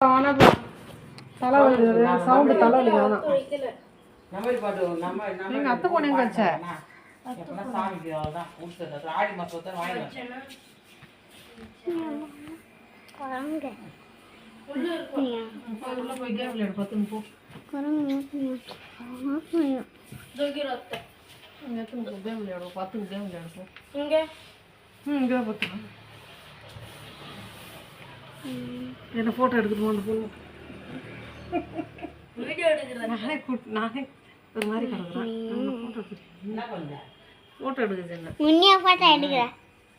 Sound தலைவலி வேணாம். நீங்க அத்தை போனீங்க வச்ச சாமிக்கு அவ்வளோதான் ஊசுறது ஆடி மாதம் தான் வாங்கி உள்ள போய் கேம் விளையாடு பத்துன்னு போ கேம் விளையாடுவோம் பத்துன்னு கேம் விளையாடுவோம் இங்கே இங்கே பத்து என்ன ஃபோட்டோ எடுத்துட்டு வந்து பொண்ணு வீடியோ எடுக்கிறேன் நானே ஒரு மாதிரி கிடக்குறேன் ஃபோட்டோ எடுத்துட்டு ஃபோட்டோ எடுக்குது என்ன முன்னியா ஃபோட்டோ எடுக்கிறேன்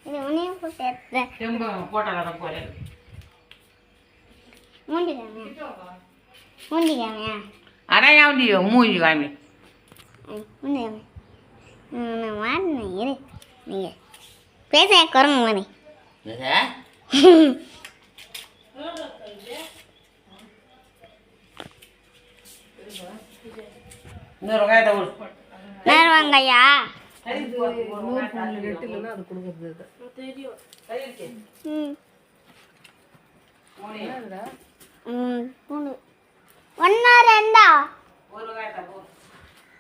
இது முன்னியா ஃபோட்டோ எடுக்கிறேன் ரொம்ப ஃபோட்டோ வர போகிறேன் மூண்டிக்காமையா அடையாண்டியோ மூஞ்சி காமி மூண்டிக்காமை நான் மாறினேன் இரு நீங்கள் பேச குரங்கு மாதிரி இன்னொரு வெங்காயத்தை நேருவாங்கய்யா நெட்டில்னா அது கொடுக்குறது தெரியும் ஒன்னா ரெண்டா ஒரு வெங்காயத்தை போ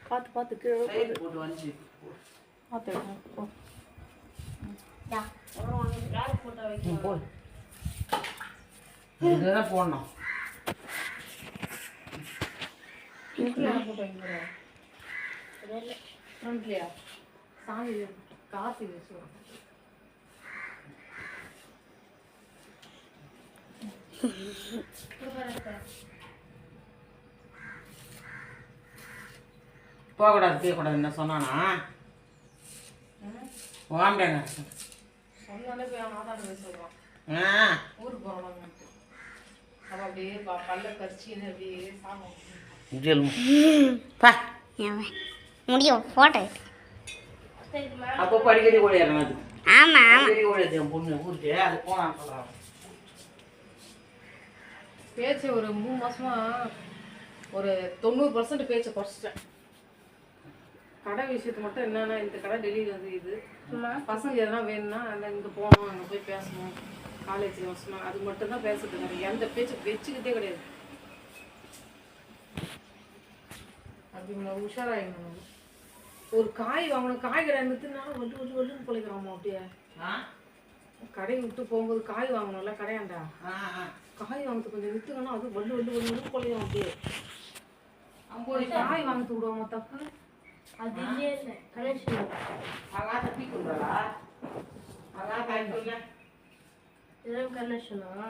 பார்த்து பார்த்து கீழே போட்டு வந்து பார்த்து போடு இதுதான் போடணும் ஃப்ரண்ட்லையா சாமி காசு வச்சுருவோம் போகக்கூடாது செய்யக்கூடாது என்ன சொன்னானா வாம்பியாங்க சொன்னாலே போய் அவன் ஆதாரம் போய் சொல்லுவான் ஆ ஊருக்கு போகிறோம்ட்டு அவன் அப்படியே பல்ல கரிச்சின்னு அப்படியே சாமம் பா முடியும் ஃபோட்டோ அப்போ அடிக்கடி ஓடிடுறேன் அது ஆமாம் அடிக்கடி ஓடிடுது என் பொண்ணு ஊருக்கு அது போனான்னு சொல்கிறாங்க பேச்சு ஒரு 3 மாசமா ஒரு 90% பேச்சை குறைச்சிட்டேன் கடை விஷயத்து மட்டும் என்னன்னா இந்த கடை டெல்லியில் வந்து இது பசங்க எதனா வேணும்னா அந்த இங்கே போகணும் அங்கே போய் பேசணும் காலேஜில் வசணும் அது மட்டும் தான் பேசிட்டு இருக்காரு எந்த பேச்சு வச்சுக்கிட்டே கிடையாது அப்படி உஷாராயிடணும் ஒரு காய் வாங்கணும் காய் கடை நிறுத்தினாலும் வல்லுன்னு பொழைக்கிறாமா அப்படியே கடையை விட்டு போகும்போது காய் வாங்கணும்ல கடையாண்டா காய் வாங்கறது கொஞ்சம் வித்துக்கணும் அது வல்லுன்னு பொழையும் அப்படியே காய் வாங்கத்து விடுவாமா தப்பு அது இல்லை கனெக்ஷன் அங்கே தப்பி கொடுறா அங்கே காய் சொல்ல கனெக்ஷனா